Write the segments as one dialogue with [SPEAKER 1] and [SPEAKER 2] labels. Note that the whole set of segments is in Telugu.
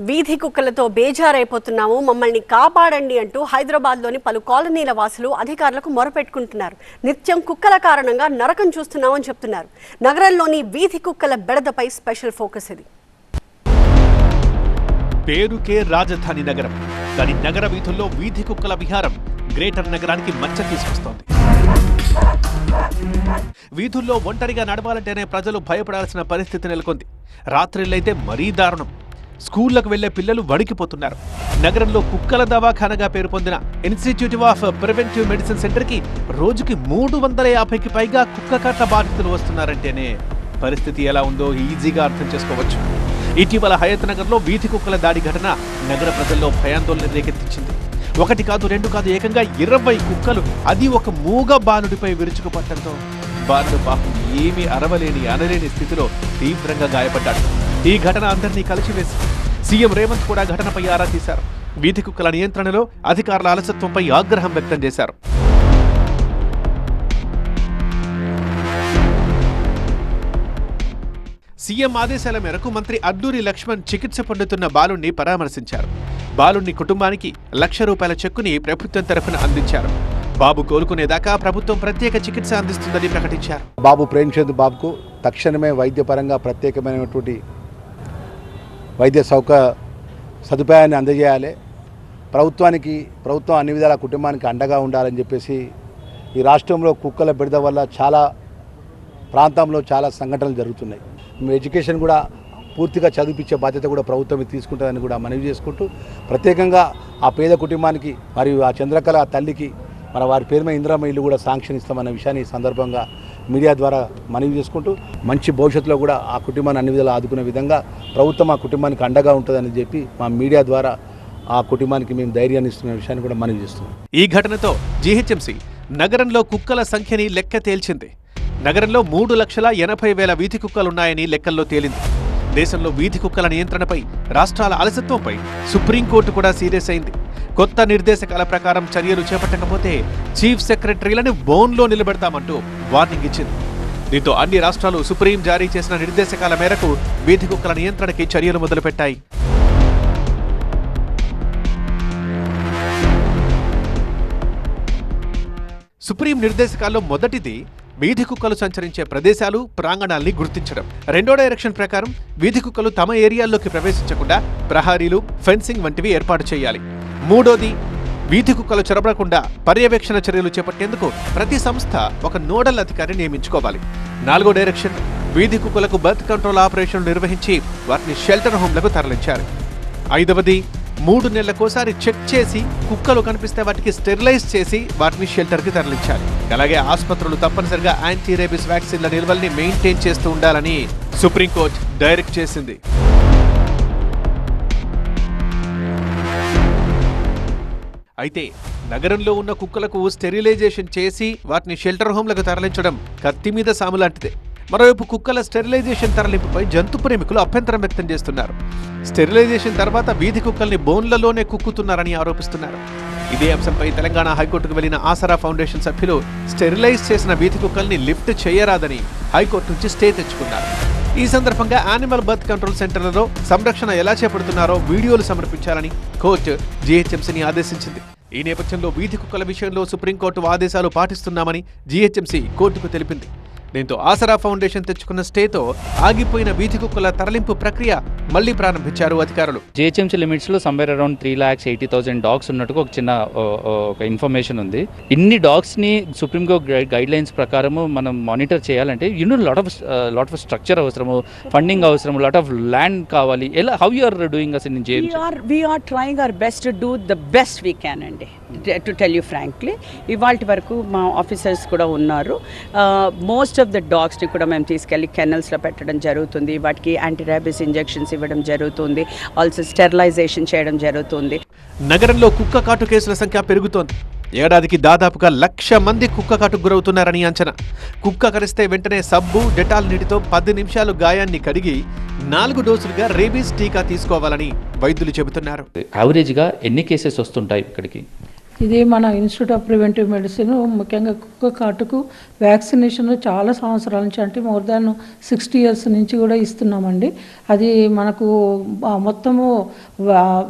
[SPEAKER 1] వీధి కుక్కలతో బేజారైపోతున్నాము, మమ్మల్ని కాపాడండి అంటూ హైదరాబాద్లోని పలు కాలనీల వాసులు అధికారులకు మొరపెట్టుకుంటున్నారు. నిత్యం కుక్కల కారణంగా నరకం చూస్తున్నామని చెప్తున్నారు. నగరంలోని వీధి కుక్కల బెడదపై స్పెషల్ ఫోకస్ ఇది.
[SPEAKER 2] పేరుకే రాజధాని నగరం, దాని నగర వీధుల్లో వీధి కుక్కల విహారం గ్రేటర్ నగరానికి మచ్చ తీసుకొస్తోంది. వీధుల్లో ఒంటరిగా నడవాలంటేనే ప్రజలు భయపడాల్సిన పరిస్థితి నెలకొంది. రాత్రిళ్ళైతే మరీ దారుణం. స్కూళ్లకు వెళ్లే పిల్లలు వణికిపోతున్నారు. నగరంలో కుక్కల దవాఖానగా పేరు పొందిన ఇన్స్టిట్యూట్ ఆఫ్ ప్రివెంటివ్ మెడిసిన్ సెంటర్కి రోజుకి 350కి పైగా కుక్క కాట్ల బాధితులు వస్తున్నారంటేనే పరిస్థితి ఎలా ఉందో ఈజీగా అర్థం చేసుకోవచ్చు. ఇటీవల హయత్ నగర్లో వీధి కుక్కల దాడి ఘటన నగర ప్రజల్లో భయాందోళన రేకెత్తించింది. ఒకటి కాదు, రెండు కాదు, ఏకంగా 20 కుక్కలు, అది ఒక మూగ బాలుడిపై విరుచుకుపట్టడంతో బాలుడు పాపం ఏమీ అనలేని స్థితిలో తీవ్రంగా గాయపడ్డాడు. ఈ ఘటన అందరినీ కలిసివేసి సీఎం రేవంత్ కూడా ఘటనపై ఆరా తీశారు. వీధి కుక్కల నియంత్రణలో అధికారుల అలసత్వంపై ఆగ్రహం వ్యక్తం చేశారు. సీఎం ఆదేశాల మేరకు మంత్రి అడ్లూరి లక్ష్మణ్ చికిత్స పొందుతున్న బాలుణ్ణి పరామర్శించారు. బాలుణ్ణి కుటుంబానికి ₹1,00,000 చెక్కుని ప్రభుత్వం తరఫున అందించారు. బాబు కోలుకునేదాకా ప్రభుత్వం ప్రత్యేక చికిత్స అందిస్తుందని ప్రకటించారు.
[SPEAKER 3] బాబు ప్రేమ్చంద్ బాబుకు తక్షణమే వైద్యపరంగా ప్రత్యేకమైనటువంటి వైద్య సదుపాయాన్ని అందజేయాలి. ప్రభుత్వం అన్ని విధాల కుటుంబానికి అండగా ఉండాలని చెప్పేసి ఈ రాష్ట్రంలో కుక్కల బెడద వల్ల చాలా ప్రాంతంలో చాలా సంఘటనలు జరుగుతున్నాయి. ఎడ్యుకేషన్ కూడా పూర్తిగా చదివించే బాధ్యత కూడా ప్రభుత్వం తీసుకుంటుందని కూడా మనవి చేసుకుంటూ, ప్రత్యేకంగా ఆ పేద కుటుంబానికి మరియు ఆ చంద్రకళ తల్లికి మన వారి పేరు మీద ఇందిరమ్మ ఇల్లు కూడా శాంక్షన్ ఇస్తామన్న విషయాన్ని సందర్భంగా మీడియా ద్వారా మనవి చేసుకుంటూ, మంచి భవిష్యత్తులో కూడా ఆ కుటుంబాన్ని అన్ని విధాలు ఆదుకునే విధంగా ప్రభుత్వం ఆ కుటుంబానికి అండగా ఉంటుందని చెప్పి మా మీడియా ద్వారా ఆ కుటుంబానికి మేము ధైర్యాన్ని ఇస్తున్న విషయాన్ని కూడా మనవి చేస్తున్నాం.
[SPEAKER 2] ఈ ఘటనతో జీహెచ్ఎంసీ నగరంలో కుక్కల సంఖ్యని లెక్క తేల్చింది. నగరంలో 3,80,000 వీధి కుక్కలున్నాయని లెక్కల్లో తేలింది. దేశంలో వీధి కుక్కల నియంత్రణపై రాష్ట్రాల అలసత్వంపై సుప్రీంకోర్టు కూడా సీరియస్ అయింది. కొత్త నిర్దేశకాల ప్రకారం చర్యలు చేపట్టకపోతే చీఫ్ సెక్రటరీలను బోన్లో నిలబెడతామంటూ వార్నింగ్ ఇచ్చింది. దీంతో అన్ని రాష్ట్రాలు సుప్రీం జారీ చేసిన నిర్దేశకాల మేరకు వీధి కుక్కల నియంత్రణకి చర్యలు మొదలుపెట్టాయి. సుప్రీం నిర్దేశకాల్లో మొదటిది వీధి కుక్కలు సంచరించే ప్రదేశాలు, ప్రాంగణాల్ని గుర్తించడం. రెండో డైరెక్షన్ ప్రకారం వీధి కుక్కలు తమ ఏరియాల్లోకి ప్రవేశించకుండా ప్రహరీలు, ఫెన్సింగ్ వంటివి ఏర్పాటు చేయాలి. మూడోది, వీధి కుక్కలు చొరబడకుండా పర్యవేక్షణ చర్యలు చేపట్టేందుకు ప్రతి సంస్థ ఒక నోడల్ అధికారి నియమించుకోవాలి. నాలుగో డైరెక్షన్, వీధి కుక్కలకు బర్త్ కంట్రోల్ ఆపరేషన్లు నిర్వహించి వాటిని షెల్టర్ హోమ్లకు తరలించాలి. ఐదవది, 3 నెలలకోసారి చెక్ చేసి కుక్కలు కనిపిస్తే వాటికి స్టెరిలైజ్ చేసి వాటిని షెల్టర్కి తరలించాలి. అలాగే ఆసుపత్రులు తప్పనిసరిగా యాంటీ రేబిస్ వ్యాక్సిన్ల నిల్వల్ని మెయింటైన్ చేస్తూ ఉండాలని సుప్రీంకోర్టు డైరెక్ట్ చేసింది. అయితే నగరంలో ఉన్న కుక్కలకు స్టెరిలైజేషన్ చేసి వాటిని షెల్టర్ హోమ్లకు తరలించడం కత్తి మీద సాము లాంటిదే. మరోవైపు కుక్కల స్టెరిలైజేషన్ తరలింపుపై జంతు ప్రేమికులు అభ్యంతరం వ్యక్తం చేస్తున్నారు. స్టెరిలైజేషన్ తర్వాత వీధి కుక్కల్ని బోన్లలోనే కుక్కుతున్నారని ఆరోపిస్తున్నారు. ఇదే అంశంపై తెలంగాణ హైకోర్టుకు వెళ్లిన ఆసరా ఫౌండేషన్ సభ్యులు స్టెరిలైజ్ చేసిన వీధి కుక్కల్ని లిఫ్ట్ చేయరాదని హైకోర్టు నుంచి స్టే తెచ్చుకున్నారు. ఈ సందర్భంగా యానిమల్ బర్త్ కంట్రోల్ సెంటర్లలో సంరక్షణ ఎలా చేపడుతున్నారో వీడియోలు సమర్పించాలని కోర్టు జీహెచ్ఎంసీని ఆదేశించింది. ఈ నేపథ్యంలో వీధి కుక్కల విషయంలో సుప్రీంకోర్టు ఆదేశాలు పాటిస్తున్నామని జీహెచ్ఎంసీ కోర్టుకు తెలిపింది. దీంతో ఆసరా ఫౌండేషన్ తెచ్చుకున్న స్టేతో ఆగిపోయిన వీధి కుక్కల తరలింపు ప్రక్రియ మళ్లీ ప్రారంభించారు అధికారులు.
[SPEAKER 4] జీహెచ్ఎంసీ లిమిట్స్ లో సంవేర్ అరౌండ్ 3,80,000 డాగ్స్ ఉన్నట్టుగా ఒక చిన్న ఇన్ఫర్మేషన్ ఉంది. ఇన్ని డాగ్స్ ని సుప్రీంకోర్టు గైడ్ లైన్స్ ప్రకారము మనం మానిటర్ చేయాలంటే లాట్ ఆఫ్ స్ట్రక్చర్ అవసరము, ఫండింగ్ అవసరం, లాట్ ఆఫ్ ల్యాండ్ కావాలి. ఎలా how you are doing us in
[SPEAKER 5] we are trying our best to do the best we can అండి, to tell you frankly. ఇవాల్టి వరకు మా ఆఫీసర్స్ కూడా ఉన్నారు. మోస్ట్ ఆఫ్ ద డాగ్స్ని కూడా మేము తీసుకెళ్ళి కెనల్స్లో పెట్టడం జరుగుతుంది. వాటికి యాంటీ ర్యాబిస్ ఇంజెక్షన్స్ ఇవ్వడం జరుగుతుంది. ఆల్సో స్టెరిలైజేషన్ చేయడం జరుగుతుంది.
[SPEAKER 2] నగరంలో కుక్క కాటు కేసుల సంఖ్య పెరుగుతోంది. ఏడాదికి దాదాపుగా 1,00,000 మంది కుక్క కాటుకు గురవుతున్నారని అంచనా. కుక్క కరిస్తే వెంటనే సబ్బు, డెటాల్ నీటితో 10 నిమిషాలు గాయాన్ని కడిగి 4 డోసులుగా రేబీస్ టీకా తీసుకోవాలని వైద్యులు చెబుతున్నారు.
[SPEAKER 4] యావరేజ్గా ఎన్ని కేసెస్ వస్తుంటాయి ఇక్కడికి?
[SPEAKER 6] ఇది మన ఇన్స్టిట్యూట్ ఆఫ్ ప్రివెంటివ్ మెడిసిన్ ముఖ్యంగా కుక్క కాటుకు వ్యాక్సినేషన్ చాలా సంవత్సరాల నుంచి అంటే మోర్ దాన్ 60 years నుంచి కూడా ఇస్తున్నామండి. అది మనకు మొత్తము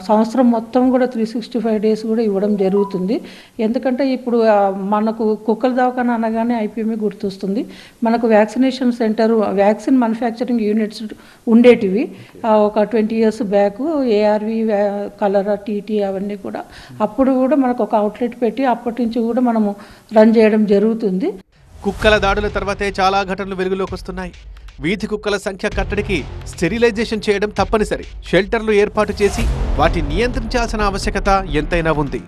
[SPEAKER 6] సంవత్సరం మొత్తం కూడా 365 days కూడా ఇవ్వడం జరుగుతుంది. ఎందుకంటే ఇప్పుడు మనకు కుక్కల దవాఖాన అనగానే ఐపీఎంఈ గుర్తొస్తుంది. మనకు vaccination centre vaccine manufacturing units ఉండేటివి ఒక 20 years బ్యాక్. ఏఆర్వి, కలరా, టీటీ అవన్నీ కూడా అప్పుడు కూడా మనకు ఒక అవుట్లెట్ పెట్టి అప్పటి నుంచి కూడా మనము రన్ చేయడం జరుగుతుంది.
[SPEAKER 2] కుక్కల దాడుల తర్వాతే చాలా ఘటనలు వెలుగులోకి వస్తున్నాయి. వీధి కుక్కల సంఖ్య కట్టడికి స్టెరిలైజేషన్ చేయడం తప్పనిసరి. షెల్టర్లు ఏర్పాటు చేసి వాటిని నియంత్రించాల్సిన ఆవశ్యకత ఎంతైనా ఉంది.